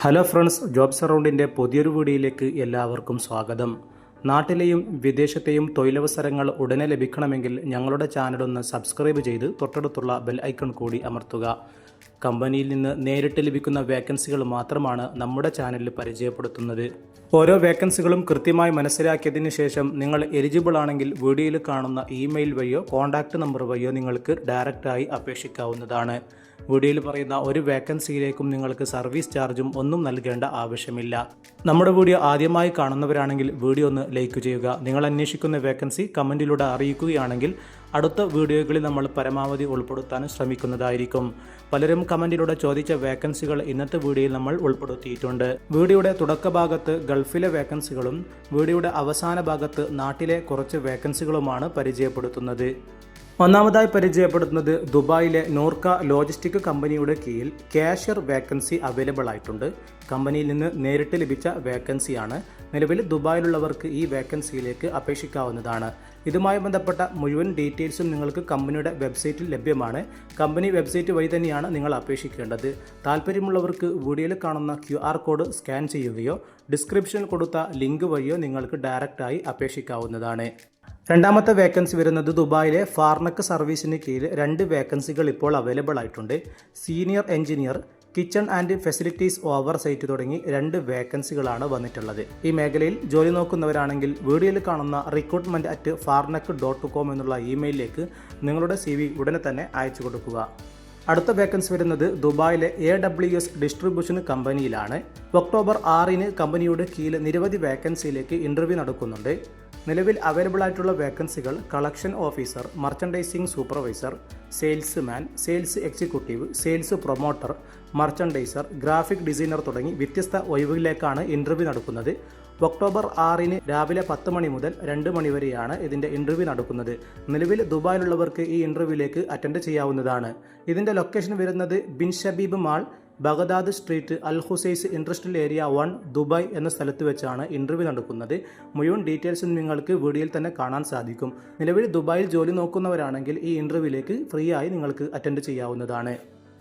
Hello friends, jobs അറൗണ്ടിൻ്റെ പുതിയൊരു വീഡിയോയിലേക്ക് എല്ലാവർക്കും സ്വാഗതം. നാട്ടിലെയും വിദേശത്തെയും തൊഴിലവസരങ്ങൾ ഉടനെ ലഭിക്കണമെങ്കിൽ ഞങ്ങളുടെ ചാനലൊന്ന് സബ്സ്ക്രൈബ് ചെയ്ത് തൊട്ടടുത്തുള്ള ബെൽ ഐക്കൺ കൂടി അമർത്തുക. കമ്പനിയിൽ നിന്ന് നേരിട്ട് ലഭിക്കുന്ന വേക്കൻസികൾ മാത്രമാണ് നമ്മുടെ ചാനലിൽ പരിചയപ്പെടുത്തുന്നത്. ഓരോ വേക്കൻസികളും കൃത്യമായി മനസ്സിലാക്കിയതിന് ശേഷം നിങ്ങൾ എലിജിബിൾ ആണെങ്കിൽ വീഡിയോയിൽ കാണുന്ന ഇമെയിൽ വഴിയോ കോൺടാക്റ്റ് നമ്പർ വഴിയോ നിങ്ങൾക്ക് ഡയറക്റ്റായി അപേക്ഷിക്കാവുന്നതാണ്. വീഡിയോയിൽ പറയുന്ന ഒരു വേക്കൻസിയിലേക്കും നിങ്ങൾക്ക് സർവീസ് ചാർജും ഒന്നും നൽകേണ്ട ആവശ്യമില്ല. നമ്മുടെ വീഡിയോ ആദ്യമായി കാണുന്നവരാണെങ്കിൽ വീഡിയോ ഒന്ന് ലൈക്ക് ചെയ്യുക. നിങ്ങൾ അന്വേഷിക്കുന്ന വേക്കൻസി കമൻറ്റിലൂടെ അറിയിക്കുകയാണെങ്കിൽ അടുത്ത വീഡിയോകളിൽ നമ്മൾ പരമാവധി ഉൾപ്പെടുത്താൻ ശ്രമിക്കുന്നതായിരിക്കും. പലരും കമൻറ്റിലൂടെ ചോദിച്ച വേക്കൻസികൾ ഇന്നത്തെ വീഡിയോയിൽ നമ്മൾ ഉൾപ്പെടുത്തിയിട്ടുണ്ട്. വീഡിയോയുടെ തുടക്ക ഭാഗത്ത് ഗൾഫിലെ വേക്കൻസികളും വീഡിയോയുടെ അവസാന ഭാഗത്ത് നാട്ടിലെ കുറച്ച് വേക്കൻസികളുമാണ് പരിചയപ്പെടുത്തുന്നത്. ഒന്നാമതായി പരിചയപ്പെടുത്തുന്നത് ദുബായിലെ നോർക്ക ലോജിസ്റ്റിക് കമ്പനിയുടെ കീഴിൽ കാഷ്യർ വേക്കൻസി അവൈലബിൾ ആയിട്ടുണ്ട്. കമ്പനിയിൽ നിന്ന് നേരിട്ട് ലഭിച്ച വേക്കൻസിയാണ്. നിലവിൽ ദുബായിലുള്ളവർക്ക് ഈ വേക്കൻസിയിലേക്ക് അപേക്ഷിക്കാവുന്നതാണ്. ഇതുമായി ബന്ധപ്പെട്ട മുഴുവൻ ഡീറ്റെയിൽസും നിങ്ങൾക്ക് കമ്പനിയുടെ വെബ്സൈറ്റിൽ ലഭ്യമാണ്. കമ്പനി വെബ്സൈറ്റ് വഴി തന്നെയാണ് നിങ്ങൾ അപേക്ഷിക്കേണ്ടത്. താല്പര്യമുള്ളവർക്ക് വീഡിയോയിൽ കാണുന്ന QR കോഡ് സ്കാൻ ചെയ്യുകയോ ഡിസ്ക്രിപ്ഷനിൽ കൊടുത്ത ലിങ്ക് വഴിയോ നിങ്ങൾക്ക് ഡയറക്റ്റായി അപേക്ഷിക്കാവുന്നതാണ്. രണ്ടാമത്തെ വേക്കൻസി വരുന്നത് ദുബായിലെ ഫാർണക്ക് സർവീസിന് കീഴിൽ 2 വേക്കൻസികൾ ഇപ്പോൾ അവൈലബിൾ ആയിട്ടുണ്ട്. Senior engineer, kitchen and facilities oversight തുടങ്ങി 2 വേക്കൻസികളാണ് വന്നിട്ടുള്ളത്. ഈ മേഖലയിൽ ജോലി നോക്കുന്നവരാണെങ്കിൽ വീഡിയോയിൽ കാണുന്ന recruitment@farnak.com എന്നുള്ള ഇമെയിലിലേക്ക് നിങ്ങളുടെ CV ഉടനെ തന്നെ അയച്ചു കൊടുക്കുക. അടുത്ത വേക്കൻസി വരുന്നത് ദുബായിലെ AWS ഡിസ്ട്രിബ്യൂഷൻ കമ്പനിയിലാണ്. ഒക്ടോബർ 6-ന് കമ്പനിയുടെ കീഴിൽ നിരവധി വേക്കൻസിയിലേക്ക് ഇൻ്റർവ്യൂ നടക്കുന്നുണ്ട്. നിലവിൽ അവൈലബിൾ ആയിട്ടുള്ള വേക്കൻസികൾ collection officer, merchandising supervisor, salesman, sales executive, sales promoter, merchandiser, graphic designer തുടങ്ങി വ്യത്യസ്ത ഒഴിവുകളിലേക്കാണ് ഇൻ്റർവ്യൂ നടക്കുന്നത്. ഒക്ടോബർ 6-ന് രാവിലെ 10 മണി മുതൽ 2 മണി വരെയാണ് ഇതിൻ്റെ ഇൻ്റർവ്യൂ നടക്കുന്നത്. നിലവിൽ ദുബായിലുള്ളവർക്ക് ഈ ഇൻ്റർവ്യൂവിലേക്ക് അറ്റൻഡ് ചെയ്യാവുന്നതാണ്. ഇതിൻ്റെ ലൊക്കേഷൻ വരുന്നത് bin Shabeeb mall, Baghdad street, അൽ ഹുസൈസ് ഇൻഡസ്ട്രിയൽ ഏരിയ 1, ദുബായ് എന്ന സ്ഥലത്ത് വെച്ചാണ് ഇൻ്റർവ്യൂ നടക്കുന്നത്. മുഴുവൻ ഡീറ്റെയിൽസും നിങ്ങൾക്ക് വീഡിയോയിൽ തന്നെ കാണാൻ സാധിക്കും. നിലവിൽ ദുബായിൽ ജോലി നോക്കുന്നവരാണെങ്കിൽ ഈ ഇൻ്റർവ്യൂവിലേക്ക് ഫ്രീ ആയി നിങ്ങൾക്ക് അറ്റൻഡ് ചെയ്യാവുന്നതാണ്.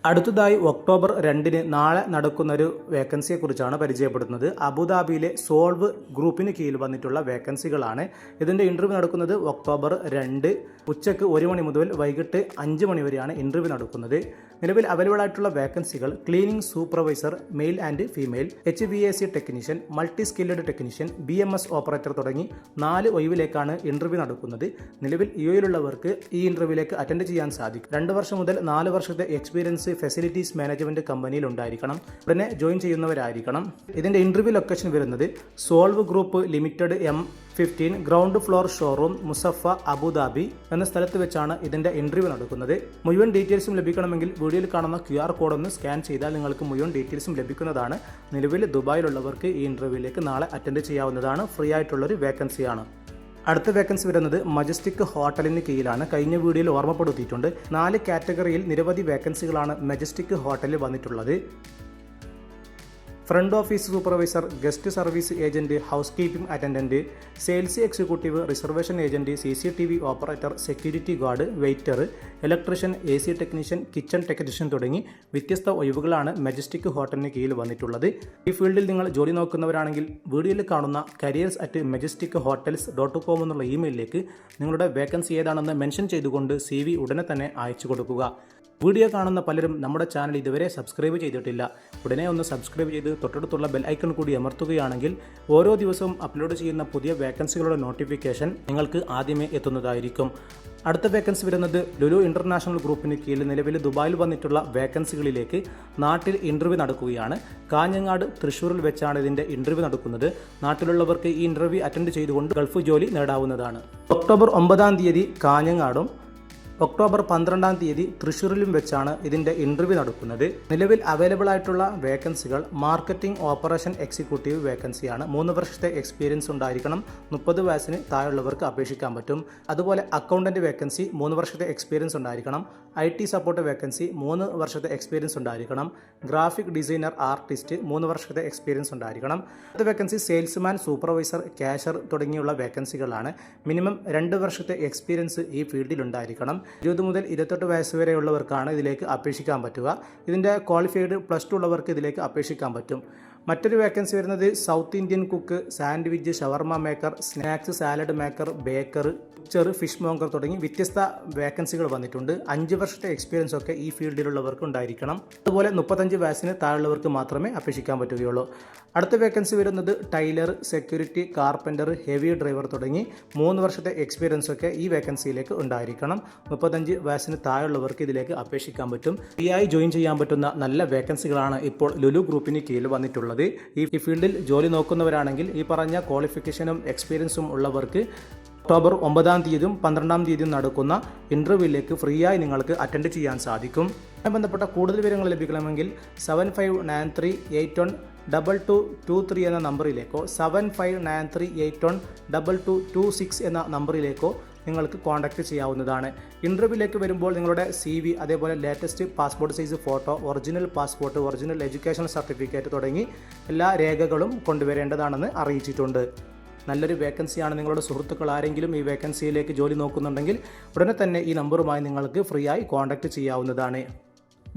അടുത്തതായി ഒക്ടോബർ 2-ന് നാളെ നടക്കുന്നൊരു വേക്കൻസിയെക്കുറിച്ചാണ് പരിചയപ്പെടുത്തുന്നത്. അബുദാബിയിലെ സോൾവ് ഗ്രൂപ്പിന് കീഴിൽ വന്നിട്ടുള്ള വേക്കൻസികളാണ്. ഇതിൻ്റെ ഇൻ്റർവ്യൂ നടക്കുന്നത് ഒക്ടോബർ 2 ഉച്ചയ്ക്ക് 1 മണി മുതൽ വൈകിട്ട് 5 മണി വരെയാണ് ഇൻ്റർവ്യൂ നടക്കുന്നത്. നിലവിൽ അവൈലബിൾ ആയിട്ടുള്ള വേക്കൻസികൾ cleaning supervisor, male and female, HVAC technician, multi skilled technician, BMS operator തുടങ്ങി 4 ഒഴിവിലേക്കാണ് ഇൻ്റർവ്യൂ നടക്കുന്നത്. നിലവിൽ UAE-യിലുള്ളവർക്ക് ഈ ഇൻ്റർവ്യൂവിലേക്ക് അറ്റൻഡ് ചെയ്യാൻ സാധിക്കും. 2 വർഷം മുതൽ 4 വർഷത്തെ എക്സ്പീരിയൻസ് ഫെസിലിറ്റീസ് മാനേജ്മെന്റ് കമ്പനിയിൽ ഉണ്ടായിരിക്കണം. ഉടനെ ജോയിൻ ചെയ്യുന്നവരായിരിക്കണം. ഇതിന്റെ ഇന്റർവ്യൂ ലൊക്കേഷൻ വരുന്നത് solve group limited M15 ground floor showroom, Musaffah, Abu Dhabi എന്ന സ്ഥലത്ത് വെച്ചാണ് ഇതിന്റെ ഇന്റർവ്യൂ നടക്കുന്നത്. മുഴുവൻ ഡീറ്റെയിൽസും ലഭിക്കണമെങ്കിൽ വീഡിയോയിൽ കാണുന്ന QR കോഡ് ഒന്ന് സ്കാൻ ചെയ്താൽ നിങ്ങൾക്ക് മുഴുവൻ ഡീറ്റെയിൽസും ലഭിക്കുന്നതാണ്. നിലവിൽ ദുബായിലുള്ളവർക്ക് ഈ ഇന്റർവ്യൂവിലേക്ക് നാളെ അറ്റൻഡ് ചെയ്യാവുന്നതാണ്. ഫ്രീ ആയിട്ടുള്ളൊരു വേക്കൻസിയാണ്. അടുത്ത വേക്കൻസി വരുന്നത് മജസ്റ്റിക് ഹോട്ടലിന് കീഴിലാണ്. കഴിഞ്ഞ വീഡിയോയിൽ ഓർമ്മപ്പെടുത്തിയിട്ടുണ്ട്. 4 കാറ്റഗറിയിൽ നിരവധി വേക്കൻസികളാണ് മജസ്റ്റിക് ഹോട്ടലിൽ വന്നിട്ടുള്ളത്. Front office supervisor, guest service agent, housekeeping attendant, sales executive, reservation agent, CCTV operator, security guard, waiter, electrician, AC technician, kitchen technician തുടങ്ങി വ്യത്യസ്ത ഒഴിവുകളാണ് മജസ്റ്റിക് ഹോട്ടലിന് കീഴിൽ വന്നിട്ടുള്ളത്. ഈ ഫീൽഡിൽ നിങ്ങൾ ജോലി നോക്കുന്നവരാണെങ്കിൽ വീഡിയോയിൽ കാണുന്ന careers@majestic-hotels.com എന്നുള്ള ഇമെയിലിലേക്ക് നിങ്ങളുടെ വേക്കൻസി ഏതാണെന്ന് മെൻഷൻ ചെയ്തുകൊണ്ട് CV ഉടനെ തന്നെ അയച്ചു കൊടുക്കുക. വീഡിയോ കാണുന്ന പലരും നമ്മുടെ ചാനൽ ഇതുവരെ സബ്സ്ക്രൈബ് ചെയ്തിട്ടില്ല. ഉടനെ ഒന്ന് സബ്സ്ക്രൈബ് ചെയ്ത് തൊട്ടടുത്തുള്ള ബെൽ ഐക്കൺ കൂടി അമർത്തുകയാണെങ്കിൽ ഓരോ ദിവസവും അപ്ലോഡ് ചെയ്യുന്ന പുതിയ വേക്കൻസികളുടെ നോട്ടിഫിക്കേഷൻ നിങ്ങൾക്ക് ആദ്യമേ എത്തുന്നതായിരിക്കും. അടുത്ത വേക്കൻസി വരുന്നത് ലുലു ഇന്റർനാഷണൽ ഗ്രൂപ്പിന് കീഴിൽ നിലവിൽ ദുബായിൽ വന്നിട്ടുള്ള വേക്കൻസികളിലേക്ക് നാട്ടിൽ ഇൻ്റർവ്യൂ നടക്കുകയാണ്. കാഞ്ഞങ്ങാട്, തൃശ്ശൂരിൽ വെച്ചാണ് ഇതിൻ്റെ ഇൻ്റർവ്യൂ നടക്കുന്നത്. നാട്ടിലുള്ളവർക്ക് ഈ ഇൻ്റർവ്യൂ അറ്റൻഡ് ചെയ്തുകൊണ്ട് ഗൾഫ് ജോലി നേടാവുന്നതാണ്. ഒക്ടോബർ 9-ാം തീയതി കാഞ്ഞങ്ങാടും ഒക്ടോബർ 12-ാം തീയതി തൃശ്ശൂരിലും വെച്ചാണ് ഇതിൻ്റെ ഇൻ്റർവ്യൂ നടക്കുന്നത്. നിലവിൽ അവൈലബിൾ ആയിട്ടുള്ള വേക്കൻസികൾ മാർക്കറ്റിംഗ് ഓപ്പറേഷൻ എക്സിക്യൂട്ടീവ് വേക്കൻസിയാണ്. 3 വർഷത്തെ എക്സ്പീരിയൻസ് ഉണ്ടായിരിക്കണം. 30 വയസ്സിന് താഴെയുള്ളവർക്ക് അപേക്ഷിക്കാൻ പറ്റും. അതുപോലെ അക്കൗണ്ടൻറ്റ് വേക്കൻസി 3 വർഷത്തെ എക്സ്പീരിയൻസ് ഉണ്ടായിരിക്കണം. IT സപ്പോർട്ട് വേക്കൻസി 3 വർഷത്തെ എക്സ്പീരിയൻസ് ഉണ്ടായിരിക്കണം. ഗ്രാഫിക് ഡിസൈനർ, ആർട്ടിസ്റ്റ് 3 വർഷത്തെ എക്സ്പീരിയൻസ് ഉണ്ടായിരിക്കണം. അടുത്ത വേക്കൻസി സെയിൽസ്മാൻ, സൂപ്പർവൈസർ, ക്യാഷർ തുടങ്ങിയുള്ള വേക്കൻസികളാണ്. മിനിമം 2 വർഷത്തെ എക്സ്പീരിയൻസ് ഈ ഫീൽഡിൽ ഉണ്ടായിരിക്കണം. 20 മുതൽ 28 വയസ്സ് വരെയുള്ളവർക്കാണ് ഇതിലേക്ക് അപേക്ഷിക്കാൻ പറ്റുക. ഇതിൻ്റെ ക്വാളിഫൈഡ് +2 ഉള്ളവർക്ക് ഇതിലേക്ക് അപേക്ഷിക്കാൻ പറ്റും. മറ്റൊരു വേക്കൻസി വരുന്നത് സൗത്ത് ഇന്ത്യൻ കുക്ക്, സാൻഡ്വിച്ച്, ഷവർമ maker, snacks, salad maker, Baker, butcher, fish monger തുടങ്ങി വ്യത്യസ്ത വേക്കൻസികൾ വന്നിട്ടുണ്ട്. 5 വർഷത്തെ എക്സ്പീരിയൻസ് ഒക്കെ ഈ ഫീൽഡിലുള്ളവർക്ക് ഉണ്ടായിരിക്കണം. അതുപോലെ 35 വയസ്സിന് താഴെയുള്ളവർക്ക് മാത്രമേ അപേക്ഷിക്കാൻ പറ്റുകയുള്ളൂ. അടുത്ത വേക്കൻസി വരുന്നത് tailor, security, carpenter, heavy driver തുടങ്ങി 3 വർഷത്തെ എക്സ്പീരിയൻസ് ഒക്കെ ഈ വേക്കൻസിയിലേക്ക് ഉണ്ടായിരിക്കണം. 35 വയസ്സിന് താഴെയുള്ളവർക്ക് ഇതിലേക്ക് അപേക്ഷിക്കാൻ പറ്റും. ഫ്രീ ആയി ജോയിൻ ചെയ്യാൻ പറ്റുന്ന നല്ല വേക്കൻസികളാണ് ഇപ്പോൾ ലുലു ഗ്രൂപ്പിന് കീഴിൽ വന്നിട്ടുള്ളത്. ഈ ഫീൽഡിൽ ജോലി നോക്കുന്നവരാണെങ്കിൽ ഈ പറഞ്ഞ ക്വാളിഫിക്കേഷനും എക്സ്പീരിയൻസും ഉള്ളവർക്ക് ഒക്ടോബർ 9-ാം തീയതിയും 12-ാം തീയതിയും നടക്കുന്ന ഇൻ്റർവ്യൂവിലേക്ക് ഫ്രീ ആയി നിങ്ങൾക്ക് അറ്റൻഡ് ചെയ്യാൻ സാധിക്കും. അതുമായി ബന്ധപ്പെട്ട കൂടുതൽ വിവരങ്ങൾ ലഭിക്കണമെങ്കിൽ 7593812223 എന്ന നമ്പറിലേക്കോ 7593812226 എന്ന നമ്പറിലേക്കോ നിങ്ങൾക്ക് കോൺടാക്റ്റ് ചെയ്യാവുന്നതാണ്. ഇൻ്റർവ്യൂവിലേക്ക് വരുമ്പോൾ നിങ്ങളുടെ CV, അതേപോലെ latest passport size photo, original passport, original education certificate തുടങ്ങി എല്ലാ രേഖകളും കൊണ്ടുവരേണ്ടതാണെന്ന് അറിയിച്ചിട്ടുണ്ട്. നല്ലൊരു വേക്കൻസിയാണ്. നിങ്ങളുടെ സുഹൃത്തുക്കൾ ആരെങ്കിലും ഈ വേക്കൻസിയിലേക്ക് ജോലി നോക്കുന്നുണ്ടെങ്കിൽ ഉടനെ തന്നെ ഈ നമ്പറുമായി നിങ്ങൾക്ക് ഫ്രീ ആയി കോൺടാക്റ്റ് ചെയ്യാവുന്നതാണ്.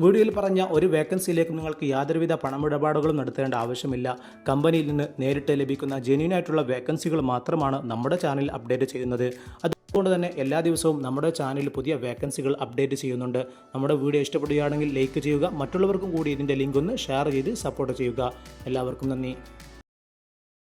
വീഡിയോയിൽ പറഞ്ഞ ഒരു വേക്കൻസിയിലേക്ക് നിങ്ങൾക്ക് യാതൊരുവിധ പണമിടപാടുകളും നടത്തേണ്ട ആവശ്യമില്ല. കമ്പനിയിൽ നിന്ന് നേരിട്ട് ലഭിക്കുന്ന ജെന്യൂൻ ആയിട്ടുള്ള വേക്കൻസികൾ മാത്രമാണ് നമ്മുടെ ചാനൽ അപ്ഡേറ്റ് ചെയ്യുന്നത്. അതുകൊണ്ട് തന്നെ എല്ലാ ദിവസവും നമ്മുടെ ചാനലിൽ പുതിയ വേക്കൻസികൾ അപ്ഡേറ്റ് ചെയ്യുന്നുണ്ട്. നമ്മുടെ വീഡിയോ ഇഷ്ടപ്പെടുകയാണെങ്കിൽ ലൈക്ക് ചെയ്യുക. മറ്റുള്ളവർക്കും കൂടി ഇതിൻ്റെ ലിങ്ക് ഒന്ന് ഷെയർ ചെയ്ത് സപ്പോർട്ട് ചെയ്യുക. എല്ലാവർക്കും നന്ദി.